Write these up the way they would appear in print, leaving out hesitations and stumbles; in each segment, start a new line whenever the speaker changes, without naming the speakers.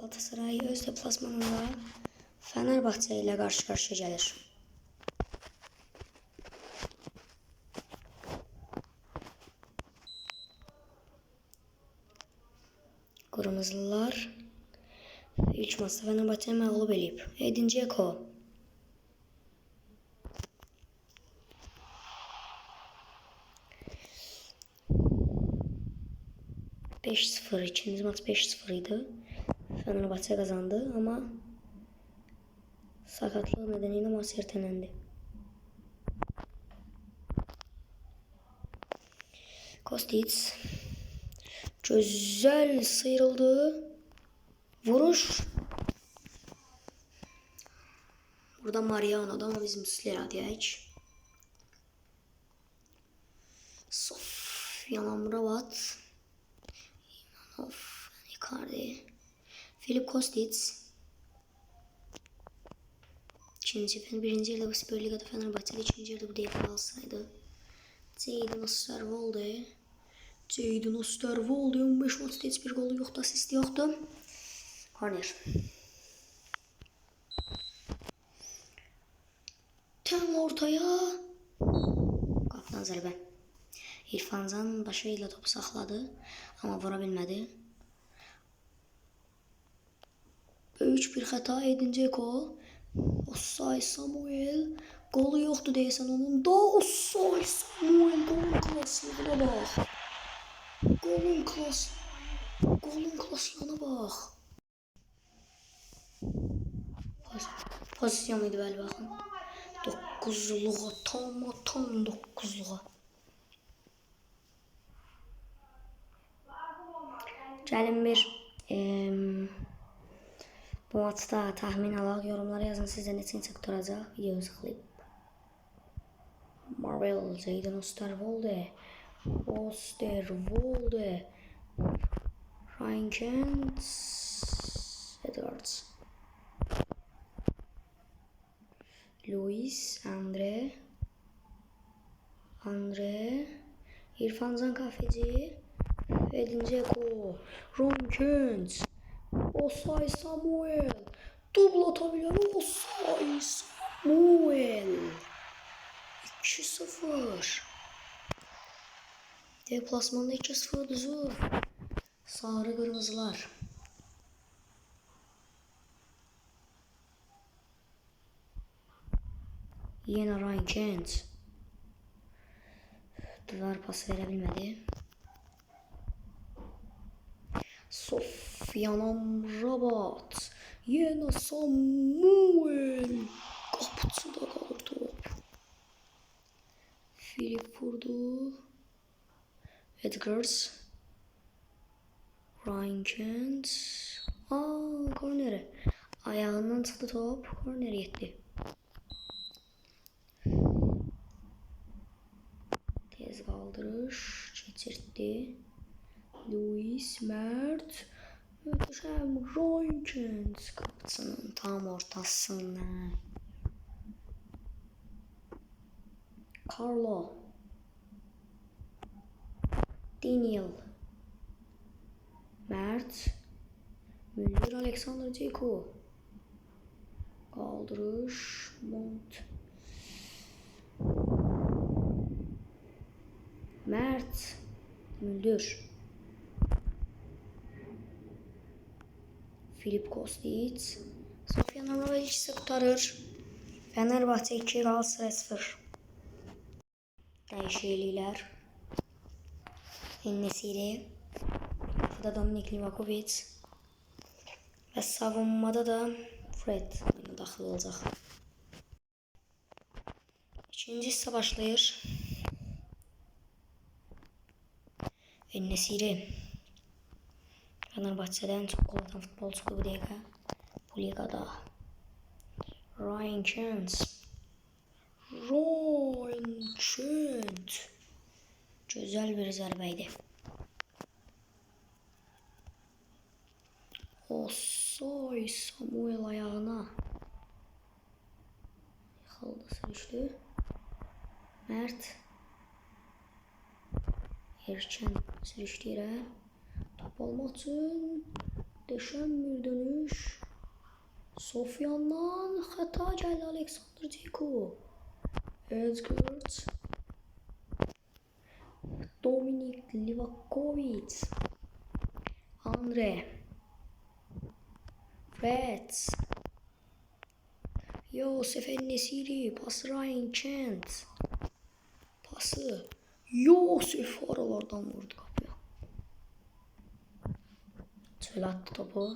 Galatasaray öz deplasmanında Fenerbahçe ile karşı karşıya gelir. Kırmızılar ilk maçta Fenerbahçe'yi mağlup edip Edin Dzeko 5-0, ikinci maç 5-0 idi. Fenerbahçe kazandı ama sakatlığı nedeniyle maç ertelendi. Kostic güzel sıyrıldı. Vuruş. Burada Mariano'da ama bizim Muslera diyək. Sofyan Amrabat. İmanov, Icardi. Filip Kostic. Birinci yılda bu Süper Liga'da Fenerbahçe'de, ikinci yılda bu DFB alsaydı. Jadon Osterwolde. 15 maçta heç bir golu yoxdu, asisti yoxdu. Korner. Tam ortaya. Qapıdan zərbə. İrfancan başı ilə topu saxladı, amma vura bilmədi. Böyük bir xəta Edin Dzeko. Osay Samuel. Qolu yoxdu deyəsən onun da. Osay Samuel qolun klaslığına bax. Qolun klaslığına bax. Pozisyon idi bəli baxın. 9'luğa tam 9'luğa. Gəlin bir bu maçda tahmin alaq, yorumlara yazın sizə neçə qurtaracaq, videoyu saxlayıb. Marvel, Jadon Osterwolde, Ryan Kent, Edwards, Luis, Andre, İrfancan Kahveci, Edin Dzeko, Ryan Kent, Osay Samuel, dubl atabilir Osay Samuel. 2-0. Deplasmanda 2-0 düzür. Sarı kırmızılar. Yine Ryan Kent. Duvar pas verebilmedi. Sofyan Amrabat. Yine Samuel. Kapıcıda kalır top. Filip vurdu. Edgars. Ryan Kent. Korneri. Ayağından çıktı top. Korneri yetti. Tez kaldırış. Geçirtti. Luis, Mert. Muhteşem Ryan Kent. Kapısının tam ortasına. Carlo. Daniel. Mert. Müller, Alexander Dzeko. Kaldırış. Mont. Mert. Müller. Filip Kostic. Sofyan Amrabat ikisi kurtarır. Fenerbahçe 2, Galatasaray 0. Değişiklikler. En-Nesyri. Burada Dominik Livakovic. Ve savunmada da Fred daxil olacaq. İkinci hissə başlayır. En-Nesyri. Fenerbahçe'den çok gol atan futbolcudur bu dəqiqə. Bu ligada. Ryan Kent. Güzel bir zərbəydi. Osay Samuel ayağına. Yıkıldı, sürüştü. Mert. Erken sürüştü yere. Top olmaq üçün Muhteşem bir dönüş. Sofyan'dan hata geldi Alexander Dzeko. Edgard. Dominik Livakovic. Andre. Fred. Yosef En-Nesyri. Pas Ryan Kent. Pası. Yosef aralardan vurdu kapıya. Çöl attı topu.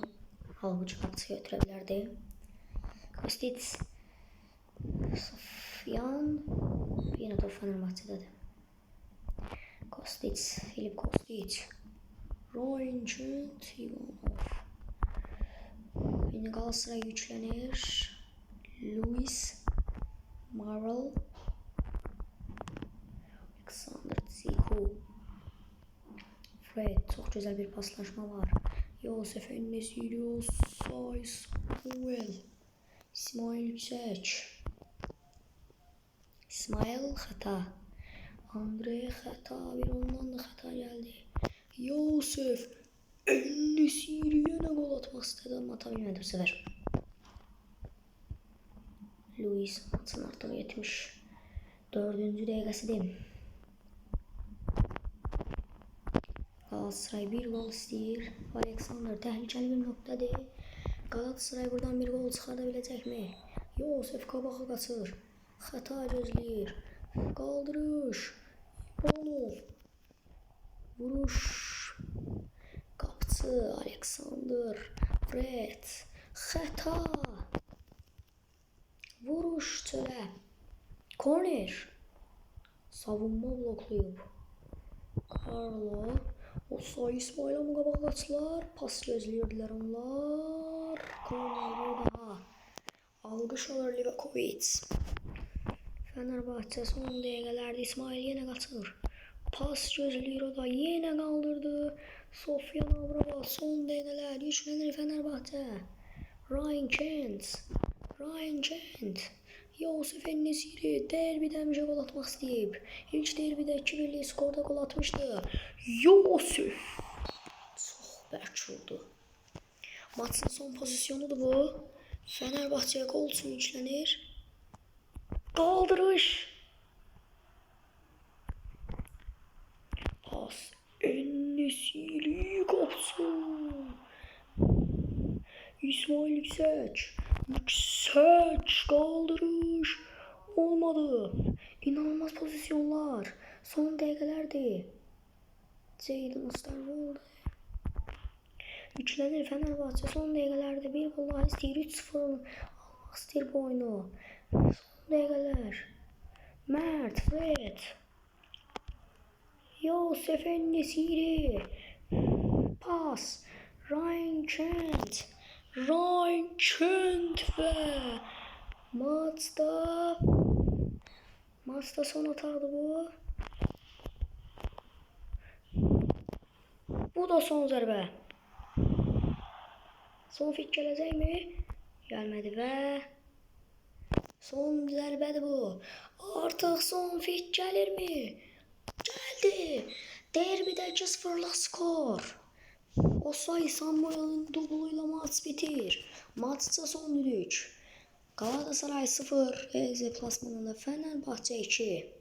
Halbuki katkısı götürebilirdi. Kostic. Sofyan. Yine top Fenerbahçe'de. Kostic. Filip Kostic. Ryan Kent. Ivanov. Yine Galatasaray güçlenir. Luis. Marvel. Alexander Dzeko. Fred. Çok güzel bir paslaşma var. Yosef En-Nesyri. Osay Samuel. İsmail Yüksek. İsmail hata. Andre hata. Bir ondan da hata geldi. Yosef En-Nesyri yine gol atmak istedi ama atabilmedi bu sefer. Luis maçın artık 74. dakikasıdır. Galatasaray bir gol istiyor. Alexander tehlikeli bir noktada. Galatasaray buradan bir gol çıkartabilecek mi? Yosef kabağa kaçır. Hata gözlüyor. Kaldırış. Ivanov. Vuruş. Kaptı Alexander. Fred. Hata. Vuruş çöle. Korner. Savunma bloklayıp. Carlo. Osay İsmail'e mukabakatçılar. Pas gözlüyordular onlar. Korner bir daha. Algış alır Livakovic. Fenerbahçe son dakikalerde İsmail yine kaçır. Pas gözlüyor o da yine kaldırdı. Sofyan Amrabat son dakikalar güçlenir Fenerbahçe. Ryan Kent. Ryan Kent. Yosef En-Nesyri derbiden bir gol atmak isteyip ilk derbide 2-1'lik skorda gol atmıştı. Yosef çok berk oldu. Maçın son pozisyonudur bu. Fenerbahçe gol için güçlenir. Kaldırış. Pas. En-Nesyri kapsın. İsmail Yüksek. Yüksek kaldırış. Olmadı. İnanılmaz pozisyonlar. Son dakikalardı. Jadon Osterwolde. Güçlenir Fenerbahçe son dakikalarda bir gol daha istiyor. 3-0 almak istiyor bu oyunu. Son dakikalar. Mert, Fred. Yosef En-Nesyri. Pas. Ryan Kent. Ryan Kent ve maçta son atardı bu. Bu da son zərbe. Son fit gelecek mi? Gelmedi ve son zərbədir bu. Artık son fit gelir mi? Geldi. Derbide 2-0'lık skor. Osay Samuel'in dubluyla maç bitir. Maçta son düdük. Galatasaray 0, EZ Plasmanında Fenerbahçe 2.